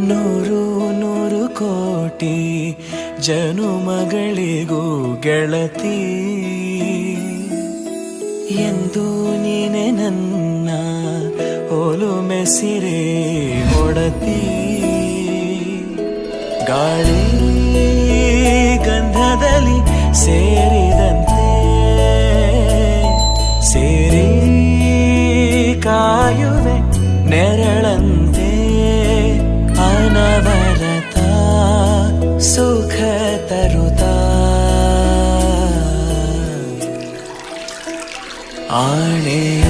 ನೂರು ನೂರು ಕೋಟಿ ಜನುಮಗಳಿಗೂ ಗೆಳತಿ ಎಂದು ನೀನೆ ನನ್ನ ಒಲುಮೆ ಸಿರೆ ಹೊಡತಿ ಗಾಳಿ ಗಂಧದಲ್ಲಿ ಸೇರಿದಂತೆ ಸೇರಿ ಕಾಯುವೆ ನೆರಳಂತೆ ಅನವರತ ಸುಖ ತರುತ್ತಾ ಆಣೆಯ